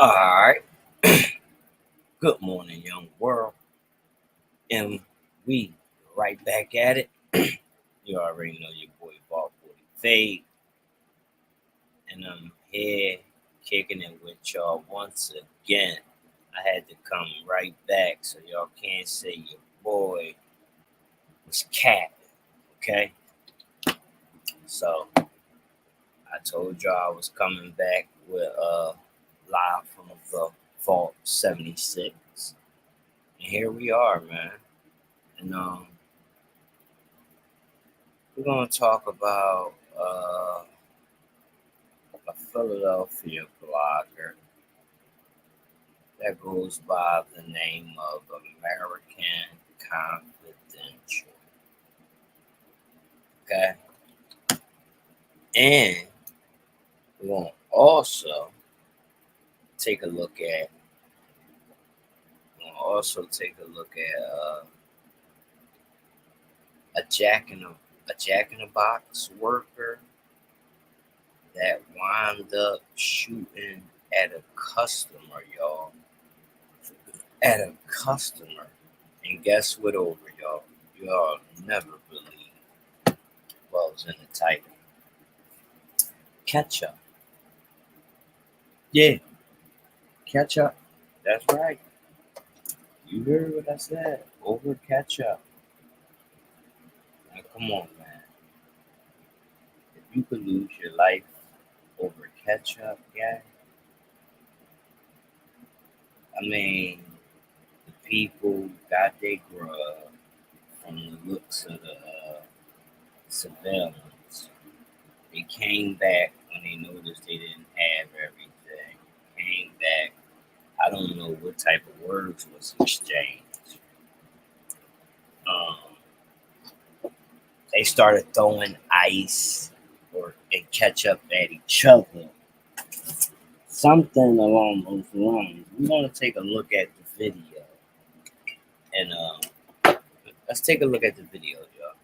All right. Good morning, young world. And we right back at it. You already know your boy Ball 40 Fade. And I'm here kicking it with y'all once again. I had to come right back so y'all can't say your boy was capping. Okay? So I told y'all I was coming back with live from the Vault 76. And here we are, man. And we're going to talk about a Philadelphia blogger that goes by the name of American Confidential. Okay? And we're going to also take a look at a Jack in the Box worker that wound up shooting at a customer, y'all. At a customer. And guess what over, y'all? Y'all never believe what was in the title. Ketup. Yeah. Ketup. That's right. You heard what I said. Over Ketup. Now, come on, man. If you could lose your life over Ketup, guy, I mean, the people got their grub from the looks of the surveillance. They came back when they noticed they didn't have everything. Came back. I don't know what type of words was exchanged. They started throwing ice or ketchup at each other. Something along those lines. We're gonna take a look at the video, and let's take a look at the video, y'all.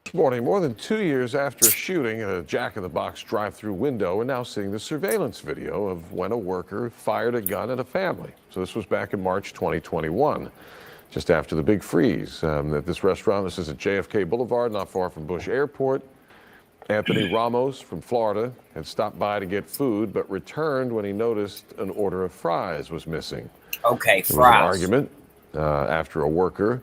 This morning, more than 2 years after a shooting at a Jack in the Box drive-through window, we're now seeing the surveillance video of when a worker fired a gun at a family. So this was back in March 2021, just after the big freeze at this restaurant. This is at JFK Boulevard, not far from Bush Airport. Anthony Ramos from Florida had stopped by to get food, but returned when he noticed an order of fries was missing. Okay, There was an fries. argument after a worker,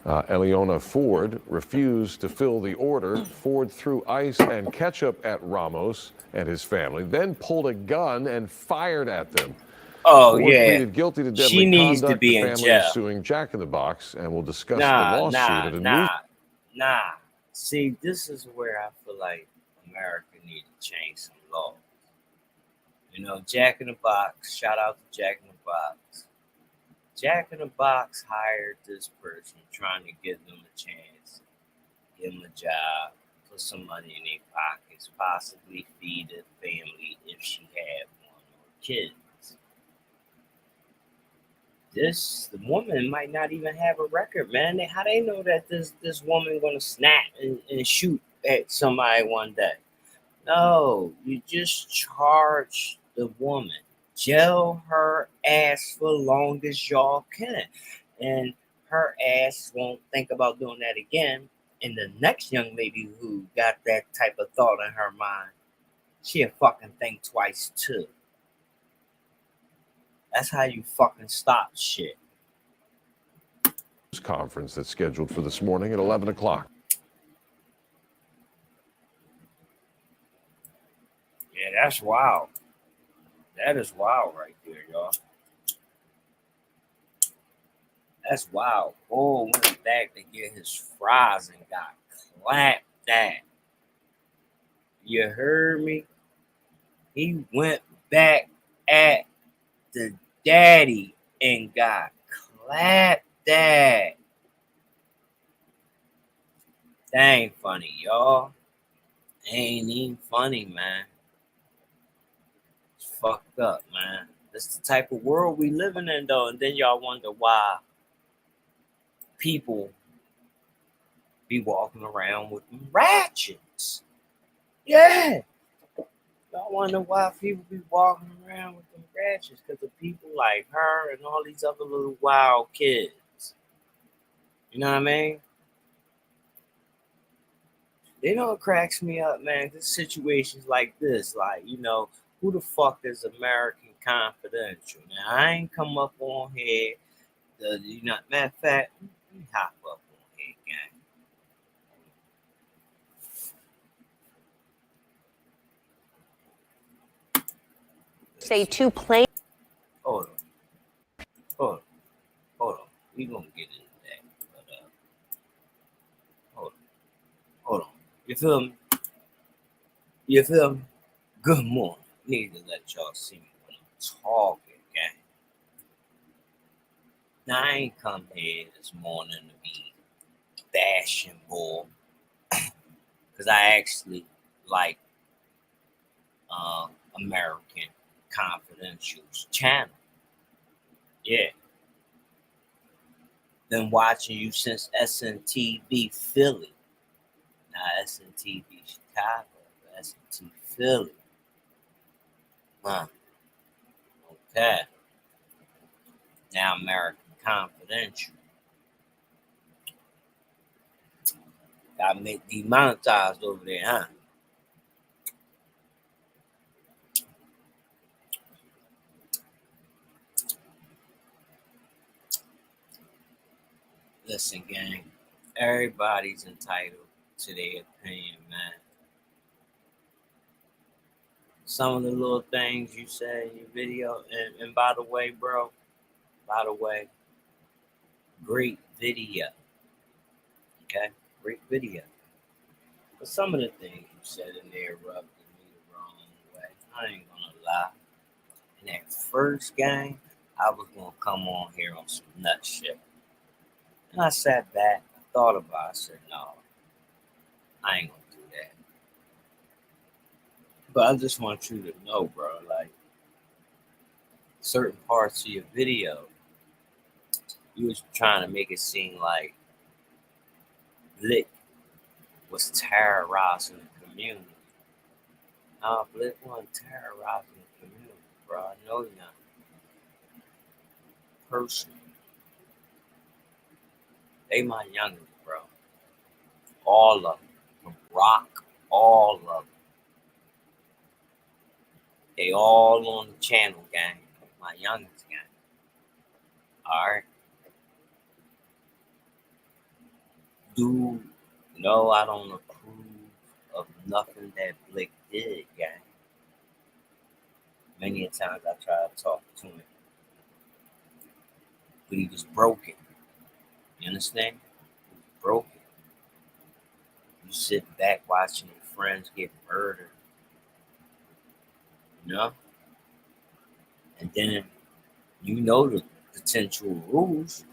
Eliona Ford, refused to fill the order. Ford threw ice and ketchup at Ramos and his family, then pulled a gun and fired at them. Oh, Ford yeah. pleaded guilty to deadly She needs conduct. to be The in family is jail. suing Jack in the Box and will discuss the lawsuit at a news. Nah. See, this is where I feel like America needs to change some laws. You know, Jack in the Box, shout out to Jack in the Box. Jack in the Box hired this person trying to give them a chance, give them a job, put some money in their pockets, possibly feed a family if she had one or kids. The woman might not even have a record, man. How they know that this woman gonna snap and shoot at somebody one day? No, you just charge the woman, jail her ass for long as y'all can, and her ass won't think about doing that again. And the next young lady who got that type of thought in her mind, she'll fucking think twice too. That's how you fucking stop shit. Conference that's scheduled for this morning at 11 o'clock. Yeah, that's wild. That is wild right there, y'all. That's wild. Bull went back to get his fries and got clapped at. You heard me? He went back at the daddy and got clapped at. That ain't funny, y'all. Ain't even funny, man. It's fucked up, man. That's the type of world we living in, though. And then y'all wonder why people be walking around with ratchets. Yeah. I wonder why people be walking around with them ratchets, because of people like her and all these other little wild kids. You know what I mean? They know it cracks me up, man. This situations like this, like, who the fuck is American Confidential? Now, I ain't come up on here. Matter of fact, let me hop up on here, gang. Say two planes. Hold on. Hold on. We gonna get into that. But hold on. You feel me? Good morning. Need to let y'all see me when I'm talking, gang. Now I ain't come here this morning to be bashing bull, because I actually like American Confidential's channel. Yeah. Been watching you since SNTV Philly. Now SNTV Chicago, SNT Philly. Huh. Okay. Now American Confidential. Got me demonetized over there, huh? Listen, gang. Everybody's entitled to their opinion, man. Some of the little things you say in your video, and by the way, bro, great video. Okay? Great video. But some of the things you said in there rubbed me the wrong way. I ain't gonna lie. In that first game, I was gonna come on here on some nut shit. And I sat back, I thought about it, I said, no, I ain't gonna do that. But I just want you to know, bro, like, certain parts of your video, you was trying to make it seem like Blick was terrorizing the community. Nah, Blick wasn't terrorizing the community, bro. I know you're not. Personally, they my youngest, bro. All of them. From Rock, all of them. They all on the channel, gang. My youngest gang. Alright? Dude, no, I don't approve of nothing that Blick did, gang. Many a times I tried to talk to him, but he was broken. You understand? He was broken. You sit back watching your friends get murdered, you know? And then you know the potential rules.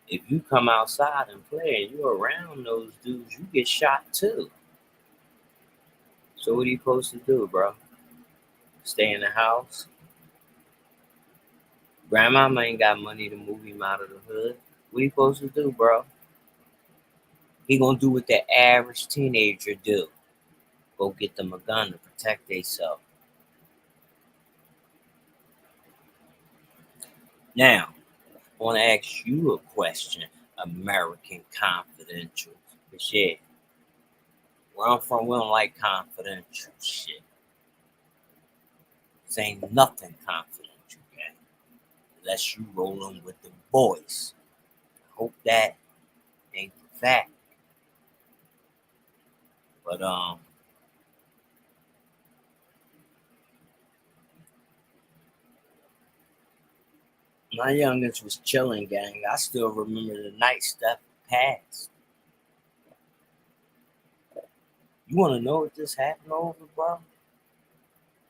If you come outside and play and you're around those dudes, you get shot too. So what are you supposed to do, bro? Stay in the house? Grandmama ain't got money to move him out of the hood. What are you supposed to do, bro? He gonna do what the average teenager do. Go get them a gun to protect themselves. Now, I want to ask you a question, American Confidential. Because, yeah, where I'm from, we don't like confidential shit. This ain't nothing confidential, gang. Unless you rolling with the boys. Hope that ain't the fact. But, my youngest was chilling, gang. I still remember the night stuff passed. You want to know what this happened over, bro?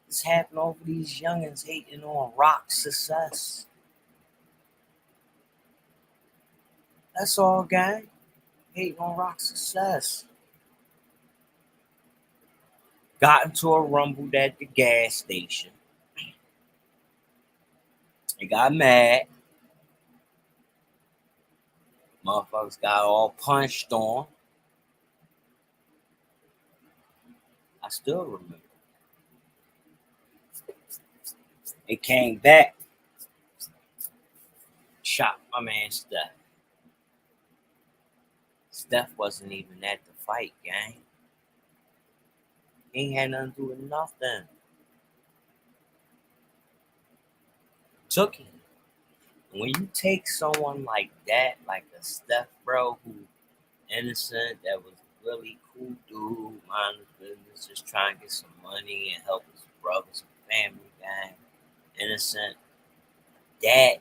This happened over these youngins hating on Rock's success. That's all, gang. Hating on Rock's success. Got into a rumble at the gas station. They got mad. Motherfuckers got all punched on. I still remember. They came back, shot my man Steph. Steph wasn't even at the fight, gang. He ain't had nothing to do with nothing. Took him. When you take someone like that, like a Steph, bro, who innocent, that was really cool dude, mind his business, just trying to get some money and help his brothers and family, gang. Innocent. That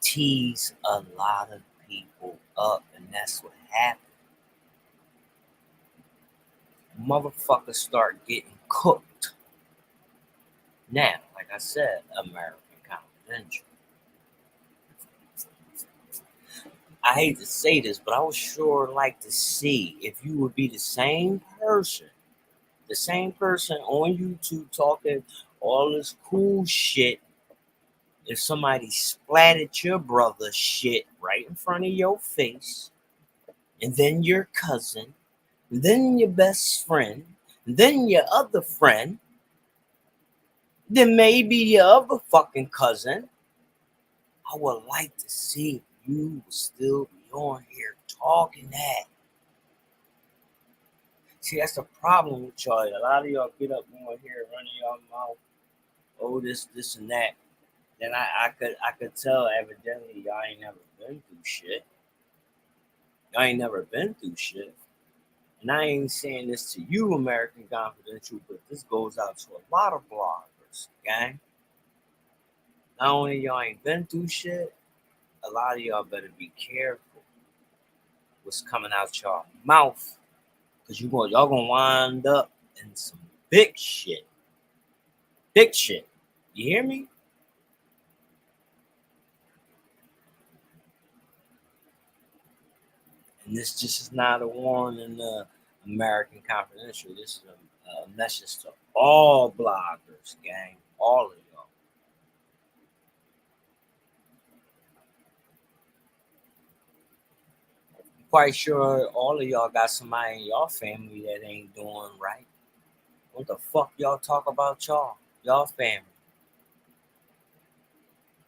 teased a lot of people up, and that's what happened. Motherfuckers start getting cooked. Now, like I said, American Confidential. I hate to say this, but I would sure like to see if you would be the same person on YouTube talking all this cool shit. If somebody splattered your brother's shit right in front of your face, and then your cousin, and then your best friend, and then your other friend, then maybe your other fucking cousin, I would like to see if you would still be on here talking that. See, that's the problem with y'all. A lot of y'all get up on here running y'all mouth, oh this and that. Then I could tell evidently y'all ain't never been through shit. Y'all ain't never been through shit. And I ain't saying this to you, American Confidential, but this goes out to a lot of bloggers, gang. Not only y'all ain't been through shit, a lot of y'all better be careful what's coming out y'all mouth. Cause y'all gonna wind up in some big shit. Big shit. You hear me? And this just is not a warning American Confidential. This is a message to all bloggers, gang. All of y'all. I'm quite sure all of y'all got somebody in y'all family that ain't doing right. What the fuck y'all talk about y'all family?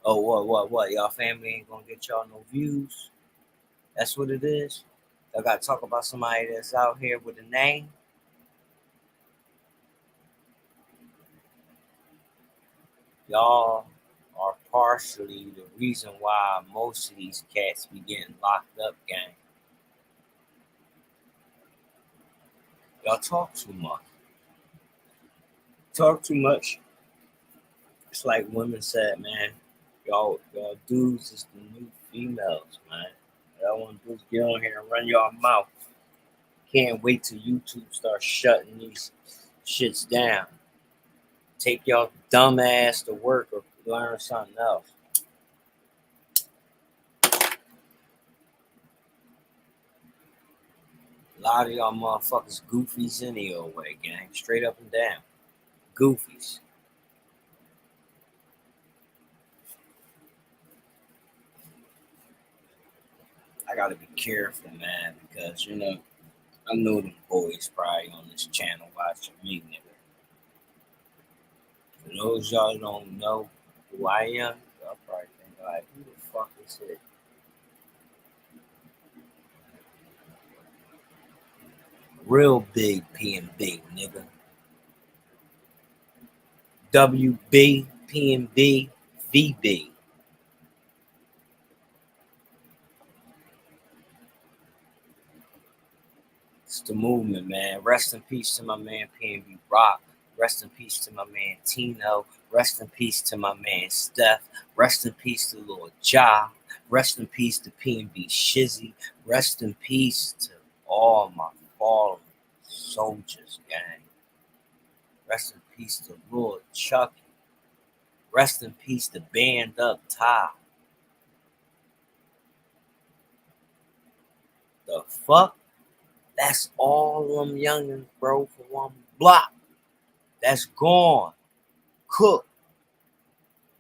Oh, what? Y'all family ain't gonna get y'all no views? That's what it is? Y'all gotta talk about somebody that's out here with a name? Y'all are partially the reason why most of these cats be getting locked up, gang. Y'all talk too much. Talk too much. It's like women said, man. Y'all dudes is the new females, man. Y'all want to get on here and run y'all mouth. Can't wait till YouTube starts shutting these shits down. Take y'all dumb ass to work or learn something else. A lot of y'all motherfuckers goofies anyway, gang. Straight up and down. Goofies. I gotta be careful, man, because, I know them boys probably on this channel watching me, nigga. For those y'all don't know who I am, y'all probably think, like, who the fuck is it? Real big P&B, nigga. WB, P&B, VB. It's the movement, man. Rest in peace to my man P&B Rock. Rest in peace to my man Tino. Rest in peace to my man Steph. Rest in peace to Lord Ja. Rest in peace to P&B Shizzy. Rest in peace to all my fallen soldiers, gang. Rest in peace to Lord Chucky. Rest in peace to Band Up Ty. The fuck? That's all them youngins, bro, for one block. That's gone. Cooked.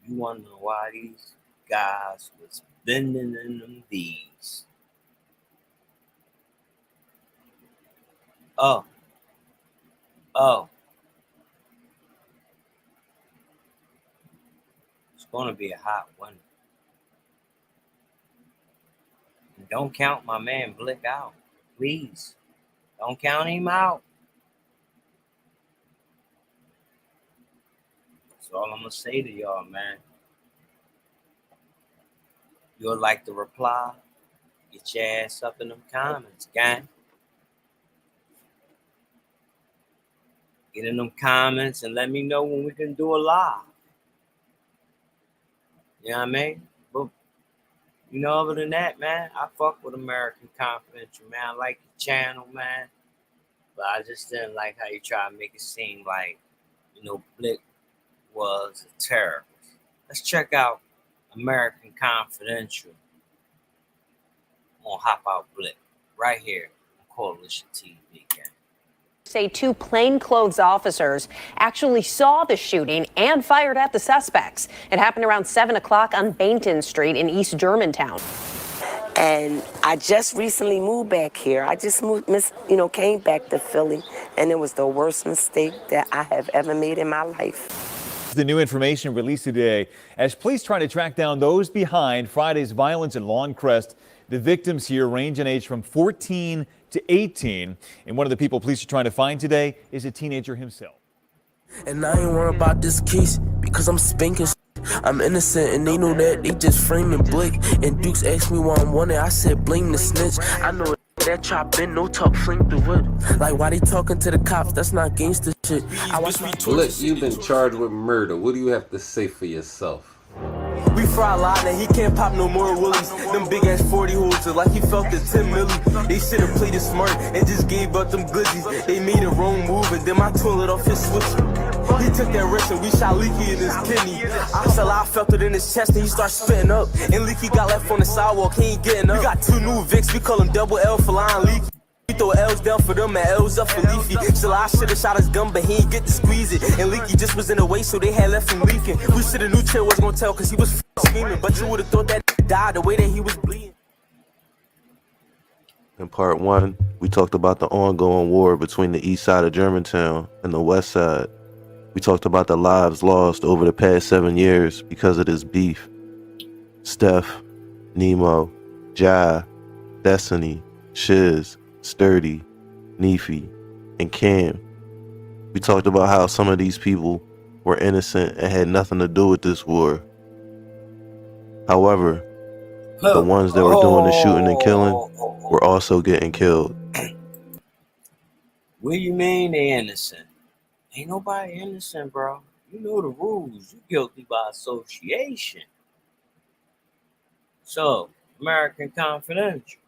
You wanna know why these guys was bending in them D's? Oh. gonna be a hot winter. And don't count my man Blick out. Please. Don't count him out. That's all I'm gonna say to y'all, man. You'll like the reply. Get your ass up in them comments, gang. Get in them comments and let me know when we can do a live. You know what I mean? But, you know, other than that, man, I fuck with American Confidential, man. I like the channel, man. But I just didn't like how you try to make it seem like, you know, Blick was a terrorist. Let's check out American Confidential on Hop Out Blick right here on CoalitionTv, gang. Say 2 plainclothes officers actually saw the shooting and fired at the suspects. It happened around 7 o'clock on Bainton Street in East Germantown. And I just recently moved back here. I just came back to Philly, and it was the worst mistake that I have ever made in my life. The new information released today as police try to track down those behind Friday's violence in Lawncrest. The victims here range in age from 14 to 18. And one of the people police are trying to find today is a teenager himself. And I ain't worried about this case because I'm spanking. I'm innocent and they know that. They just framing Blick. And Dukes asked me why I'm wanted. I said blame the snitch. I know that chop been no talk fling through it. Like why they talking to the cops? That's not gangster shit. I watch my Blick, you've been charged with murder. What do you have to say for yourself? We fry a lot and he can't pop no more willies. Them big ass 40 holes like he felt the 10 milli. They should have played it smart and just gave up them glizzies. They made a wrong move and then my toilet off his switch. He took that risk and we shot Leaky in his kidney. I felt it in his chest and he started spitting up. And Leaky got left on the sidewalk, he ain't getting up. We got 2 new Vicks, we call him Double L for lying Leaky. We throw L's down for them and L's up for Leafy. So I should've shot his gun, but he ain't get to squeeze it. And Leaky just was in the way, so they had left him leaking. We should've knew Chill was gonna tell, cause he was screaming. But you would've thought that died the way that he was bleeding. In part 1, we talked about the ongoing war between the east side of Germantown and the west side. We talked about the lives lost over the past 7 years because of this beef. Steph, Nemo, Jai, Destiny, Shiz, Sturdy, Neefy, and Cam. We talked about how some of these people were innocent and had nothing to do with this war. However, the ones that were doing the shooting and killing were also getting killed. What do you mean they innocent? Ain't nobody innocent, bro. You know the rules. You guilty by association. So, American Confidential.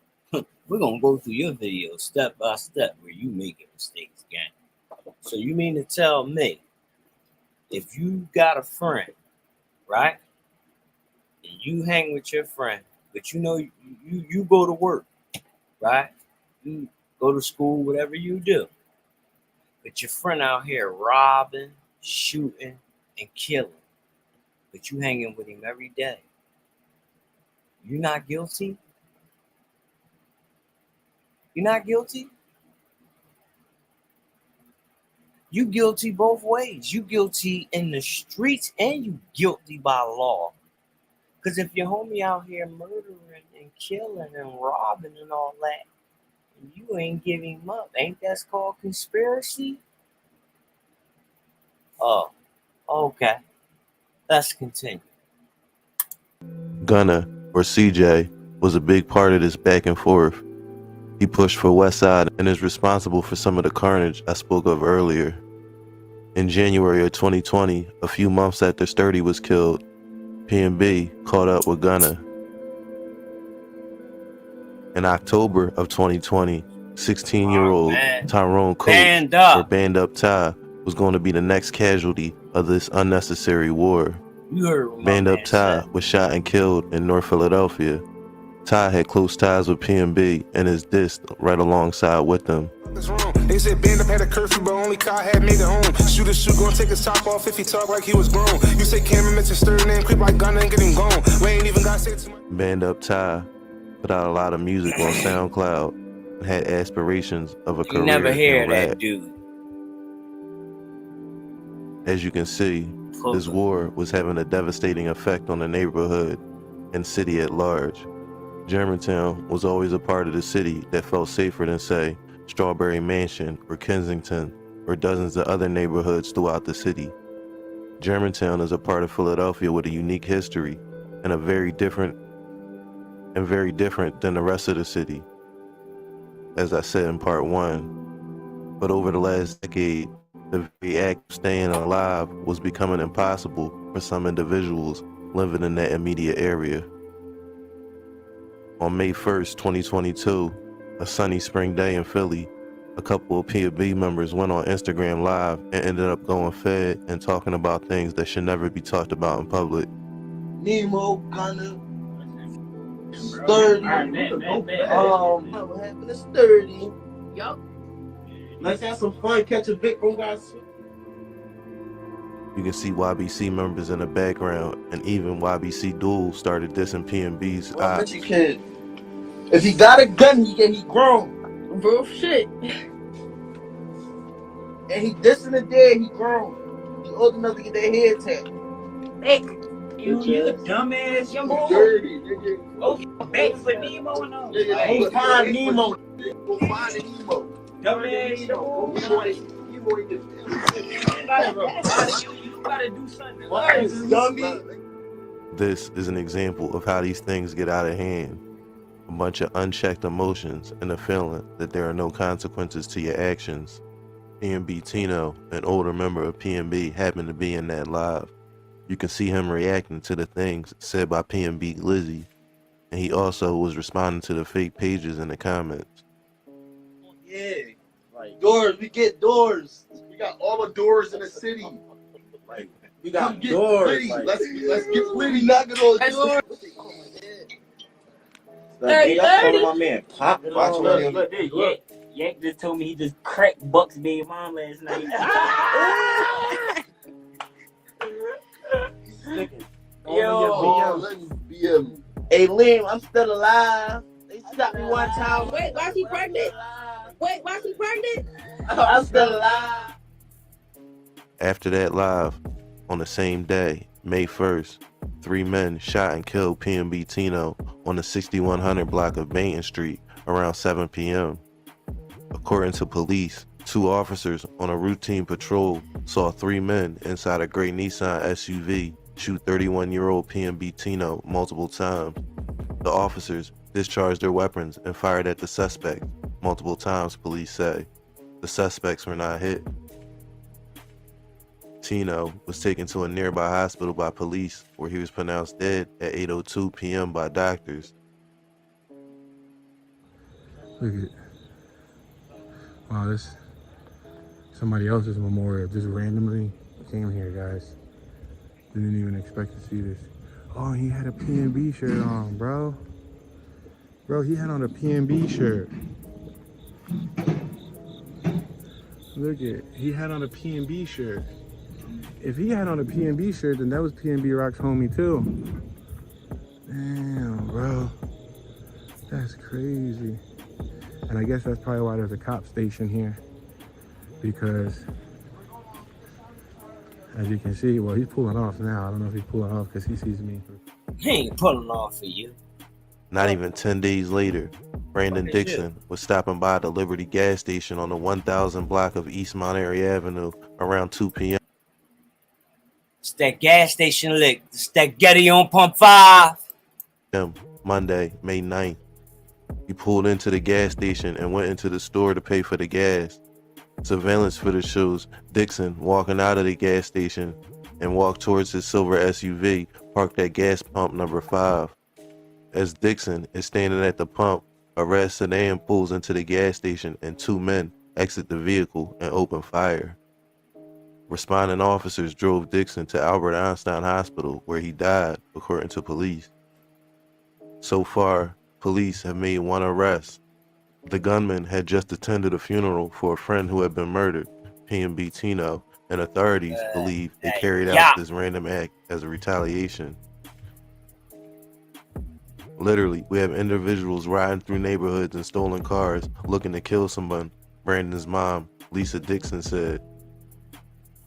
We're going to go through your video step by step where you making mistakes, gang. So you mean to tell me, if you got a friend, right, and you hang with your friend, but you know you go to work, right? You go to school, whatever you do. But your friend out here robbing, shooting, and killing. But you hanging with him every day. You not guilty? You're not guilty? You guilty both ways. You guilty in the streets and you guilty by law. Because if your homie out here murdering and killing and robbing and all that, and you ain't giving him up, ain't that called conspiracy? Oh, okay. Let's continue. Gunna, or CJ, was a big part of this back and forth. He pushed for Westside and is responsible for some of the carnage I spoke of earlier. In January of 2020, a few months after Sturdy was killed, P&B caught up with Gunna. In October of 2020, 16-year-old Tyrone Coates, or Band Up Ty, was going to be the next casualty of this unnecessary war. Band Up Ty was shot and killed in North Philadelphia. Ty had close ties with P&B and is dissed right alongside with them. They said Band Up had a curfew, but only Kai had made it home. Shooter gonna take his top off if he talk like he was grown. You say Cameron Mitchell Sturdy and creep like Gunna and get him gone. We ain't even got to say too much. Band Up Ty put out a lot of music on SoundCloud and had aspirations of a career never hear in rap. that dude. As you can see, this war was having a devastating effect on the neighborhood and city at large. Germantown was always a part of the city that felt safer than, say, Strawberry Mansion or Kensington or dozens of other neighborhoods throughout the city. Germantown is a part of Philadelphia with a unique history and very different than the rest of the city, as I said in part 1. But over the last decade, the very act of staying alive was becoming impossible for some individuals living in that immediate area. On May 1st, 2022, a sunny spring day in Philly, a couple of P&B members went on Instagram Live and ended up going fed and talking about things that should never be talked about in public. Nemo, Gunner, sturdy. What happened to sturdy? Yup. Let's have some fun, catch a Vic on guys. You can see YBC members in the background, and even YBC Duel started dissing P&B's ops. Kid. If he got a gun, he grown. Real shit. And he dissing the dead, he grown. He old enough to get their head tapped. Hey, you a dumbass young boy. Dirty, nigga. Okay, back for Nemo and all. Go find Nemo. Go find Nemo. Dumbass young boy. You gotta do something. This is an example of how these things get out of hand. A bunch of unchecked emotions and a feeling that there are no consequences to your actions. P&B Tino, an older member of P&B, happened to be in that live. You can see him reacting to the things said by P&B Lizzie, and he also was responding to the fake pages in the comments. Yeah, like doors, we get doors. We got all the doors in the city. Like we got doors. Like, let's get Liddy knocking on the doors. Like, hey, my man Pop. Watch look, Yank just told me he just cracked Buck's baby mom last night. Yo, hey Liam, I'm still alive. They shot me one time. Wait, why she pregnant? Wait, why she pregnant? I'm still alive. After that live, on the same day, May 1st, 3 men shot and killed P&B Tino on the 6100 block of Bainton Street around 7 p.m. According to police, 2 officers on a routine patrol saw 3 men inside a gray Nissan SUV shoot 31-year-old P&B Tino multiple times. The officers discharged their weapons and fired at the suspect multiple times, police say. The suspects were not hit. Tino was taken to a nearby hospital by police where he was pronounced dead at 8:02 p.m. by doctors. Look at, wow, this somebody else's memorial just randomly came here, guys. Didn't even expect to see this. Oh, he had a P&B shirt on, bro. Bro, he had on a P&B shirt. Look at, he had on a P&B shirt. If he had on a P&B shirt, then that was P&B Rock's homie too. Damn, bro. That's crazy. And I guess that's probably why there's a cop station here. Because, as you can see, well, he's pulling off now. I don't know if he's pulling off because he sees me. He ain't pulling off for you. Not even 10 days later, Brandon Dixon was stopping by the Liberty gas station on the 1000 block of East Monterey Avenue around 2 p.m. It's that gas station lick. It's that Getty on pump 5. Monday, May 9th. He pulled into the gas station and went into the store to pay for the gas. Surveillance footage shows Dixon walking out of the gas station and walked towards his silver SUV parked at gas pump number 5. As Dixon is standing at the pump, a red sedan pulls into the gas station and 2 men exit the vehicle and open fire. Responding officers drove Dixon to Albert Einstein Hospital, where he died, according to police. So far, police have made 1 arrest. The gunman had just attended a funeral for a friend who had been murdered, P&B Tino, and authorities believe they carried out this random act as a retaliation. Literally, we have individuals riding through neighborhoods in stolen cars looking to kill someone, Brandon's mom, Lisa Dixon, said.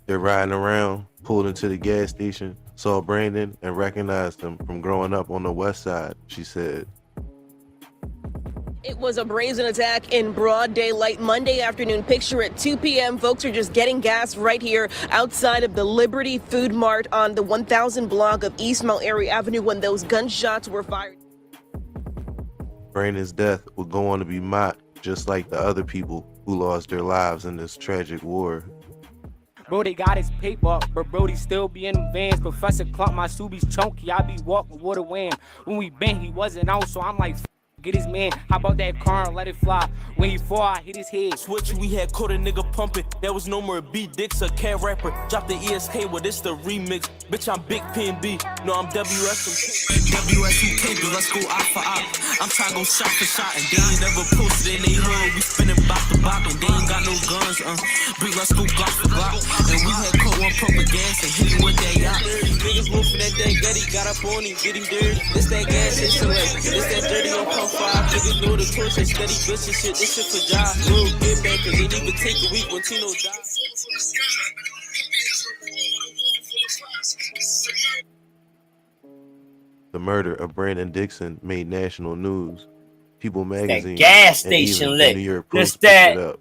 They're riding around, pulled into the gas station, saw Brandon, and recognized him from growing up on the west side, she said. It was a brazen attack in broad daylight Monday afternoon. Picture at 2 p.m. Folks are just getting gas right here outside of the Liberty Food Mart on the 1000 block of East Mulberry Avenue when those gunshots were fired. Brandon's death would go on to be mocked just like the other people who lost their lives in this tragic war. Brody got his paper, but Brody still be in the vans. Professor Clump, my Subi's chunky, I be walking with a wham. When we been, he wasn't out, so I'm like, get his man. How about that car and let it fly? When he fall, I hit his head. Switch, we had caught a nigga pumping. There was no more B Dicks, a cat rapper. Drop the ESK, well, this the remix. Bitch, I'm Big PNB. No, I'm WSMK. WSMK, but let's go eye for eye. I'm trying to go shot for shot, and they ain't never posted in they hood. We spinning block to block, and they ain't got no guns. Big, let's go block for block. And we had caught one pump of gas and hit him with that yacht. Niggas wolfing that dang Getty, got up on him, get him dirty. This that gas, it's select. This that dirty on pump 5. Niggas know the torch, they steady bitches shit. This shit for job. Little get back, cause it even take a week when Tino died. The murder of Brandon Dixon made national news. People magazine gas and even station the lit. New York Post Just picked that. it up.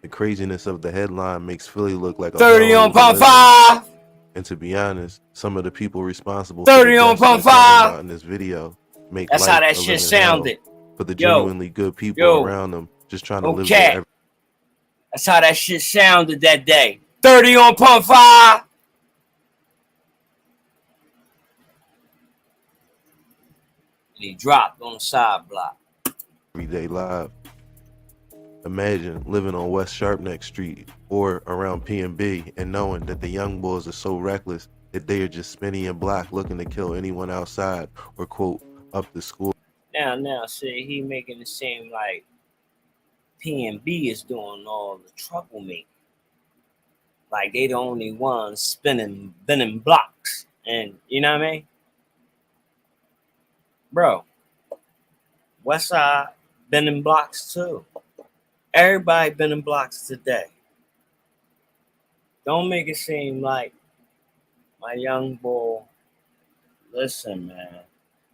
The craziness of the headline makes Philly look like a 30 on pump hellhole. 5. And to be honest, some of the people responsible 30 for on the deaths I'm pump talking 5. about in this video make That's life how that a shit living sounded. hell for the Yo. genuinely good people Yo. around them just trying to live their Okay. That's how that shit sounded that day. 30 on pump 5. And he dropped on the side block. everyday life. Imagine living on West Sharpneck Street or around P&B and knowing that the young boys are so reckless that they are just spinning and block looking to kill anyone outside or, quote, up the school. Now, see, he making it seem like P&B is doing all the troublemaking. Like they the only ones spinning blocks. And you know what I mean? Bro, Westside bending blocks too. Everybody bending blocks today. Don't make it seem like my young boy. Listen, man.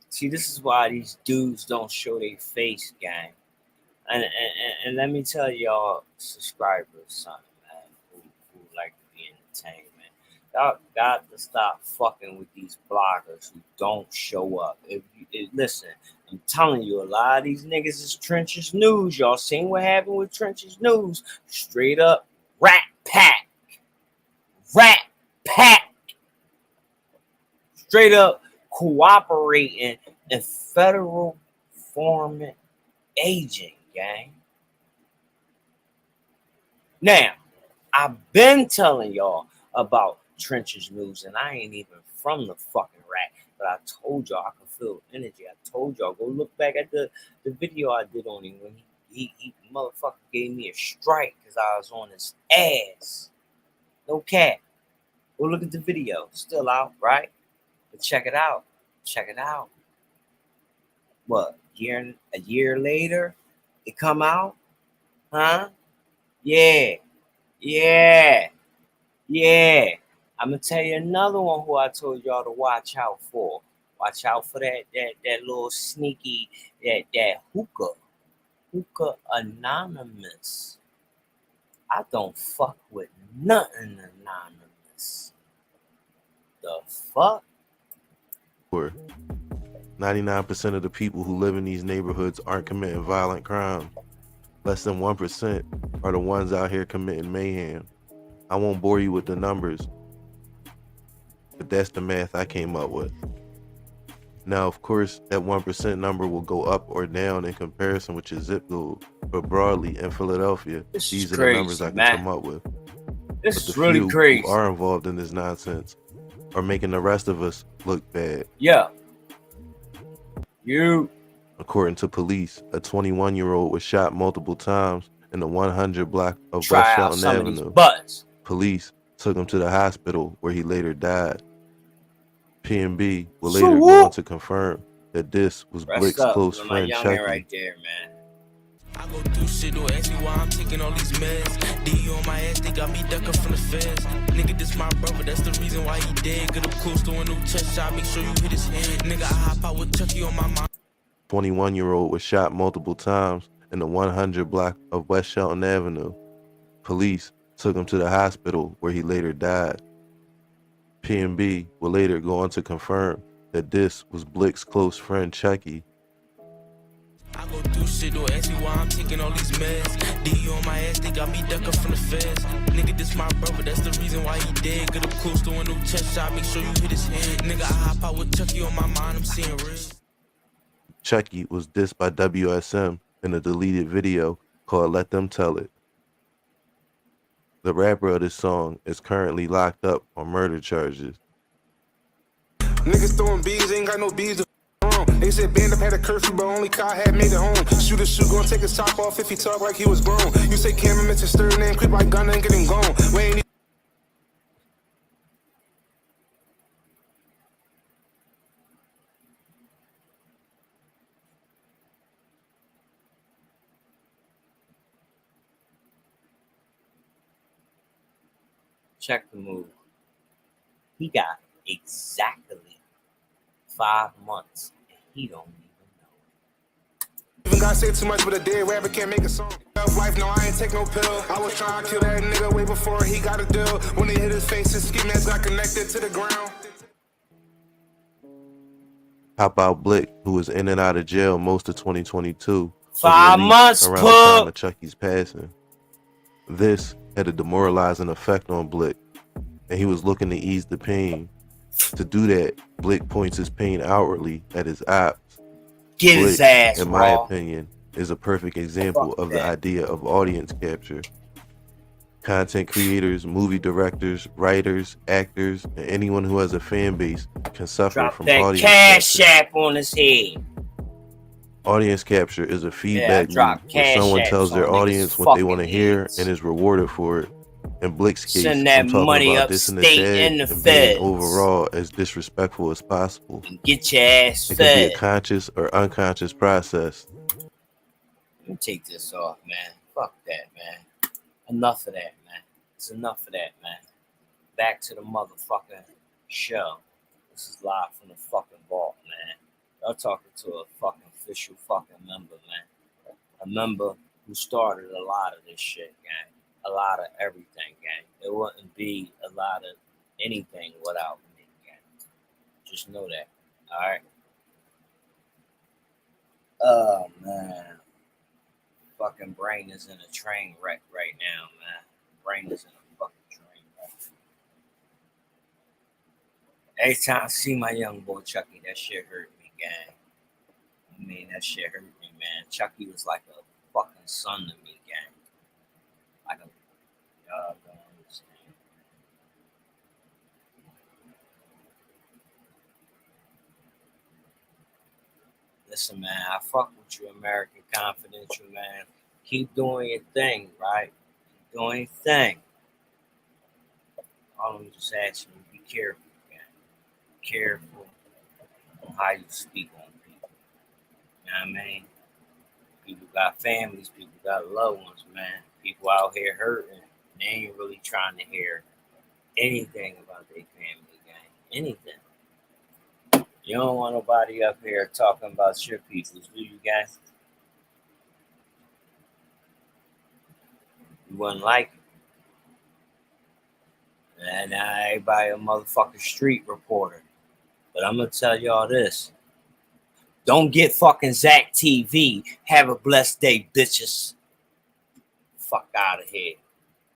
See, this is why these dudes don't show their face, gang. And let me tell y'all, subscribers, something, man, who like to be entertained, man. Y'all got to stop fucking with these bloggers who don't show up. Listen, I'm telling you, a lot of these niggas is Trenches News. Y'all seen what happened with Trenches News? Straight up rat pack. Rat pack. Straight up cooperating in federal foreign agent, gang. Now, I've been telling y'all about Trenches News, and I ain't even from the fucking rack, but I told y'all I can feel energy. I told y'all, go look back at the video I did on him when he motherfucker gave me a strike because I was on his ass. No cap. Go look at the video. Still out, right? But check it out. Check it out. What? A year later, it come out? Huh? Yeah. I'm gonna tell you another one who I told y'all to watch out for. Watch out for that little sneaky, that hookah anonymous. I don't fuck with nothing anonymous. The fuck? 99% of the people who live in these neighborhoods aren't committing violent crime. Less than 1% are the ones out here committing mayhem. I won't bore you with the numbers, but that's the math I came up with. Now, of course, that 1% number will go up or down in comparison with your zip code, but broadly in Philadelphia, these are the numbers I can come up with. This but is the really few crazy. who are involved in this nonsense are making the rest of us look bad. Yeah. According to police, a 21-year-old was shot multiple times in the 100 block of Try West out Shelton some of Avenue. these butts. Police took him to the hospital where he later died. P&B will So later what? go on to confirm that this was Rest Blick's up close to my friend youngin' Chucky. right there, man. I go through shit, don't ask me why I'm taking all these meds. D on my ass, they got me ducking from the feds. Nigga, this my brother, that's the reason why he dead. Get up close to a new chest shot, make sure you hit his head. Nigga, I hop out with Chucky on my mind. 21-year-old was shot multiple times in the 100 block of West Shelton Avenue. Police took him to the hospital where he later died. P&B would later go on to confirm that this was Blick's close friend Chucky. I go through shit, don't ask me why I'm taking all these meds. D on my ass, they got me ducking from the feds. Nigga, this my brother, that's the reason why he dead. Get up close to a new chest shot, make sure you hit his head. Nigga, I hop out with Chucky on my mind, I'm seeing real. Chucky was dissed by WSM in a deleted video called Let Them Tell It. The rapper of this song is currently locked up on murder charges. Niggas throwing bees, ain't got no bees to wrong. They said band up had a curfew, but only Kai had made it home. Shoot gonna take his top off if he talk like he was grown. You say Cameron mention stir name, creep like gunner and get him gone. We ain't Check the move. He got exactly 5 months, and he don't even gotta say too much, but a dead rapper can't make a song. Life, no, I ain't take no pill. I was trying to kill that nigga way before he got a deal. When he hit his face, his ski mask got connected to the ground. Hop Out Blick, who was in and out of jail most of 2022, 5 months around the time of Chucky's passing. This had a demoralizing effect on Blick, and he was looking to ease the pain. To do that, Blick points his pain outwardly at his ops. Get Blick, his ass, in my opinion, is a perfect example of the idea of audience capture. Content creators, movie directors, writers, actors, and anyone who has a fan base can suffer Drop from that audience cash capture. app on his head. Audience capture is a feedback loop where cash someone apps tells their on niggas' audience what they want to fucking hear heads. and is rewarded for it. In Blick's case, Send that I'm talking money about dissing the upstate dad in the and being feds. overall as disrespectful as possible. Get your ass It could be a fed. conscious or unconscious process. Let me take this off, man. Fuck that, man. Enough of that, man. It's enough of that, man. Back to the motherfucking show. This is live from the fucking vault, man. Y'all talking to a fucking official fucking member, man. A member who started a lot of this shit, gang. A lot of everything, gang. There wouldn't be a lot of anything without me, gang. Just know that, alright? Oh, man. Fucking brain is in a train wreck right now, man. Brain is in a fucking train wreck. Every time I see my young boy Chucky, that shit hurt me, gang. I mean, that shit hurt me, man. Chucky was like a fucking son to me, gang. Like a, y'all don't understand. Listen, man, I fuck with you, American Confidential, man. Keep doing your thing, right? Keep doing your thing. All I'm just asking you, be careful, man. Be careful on how you speak on people. You know what I mean? People got families, people got loved ones, man. People out here hurting. They ain't really trying to hear anything about their family, gang. Anything. You don't want nobody up here talking about your peoples, do you guys? You wouldn't like it. And now everybody a motherfucking street reporter. But I'm gonna tell y'all this. Don't get fucking Zach TV. Have a blessed day, bitches. Fuck out of here.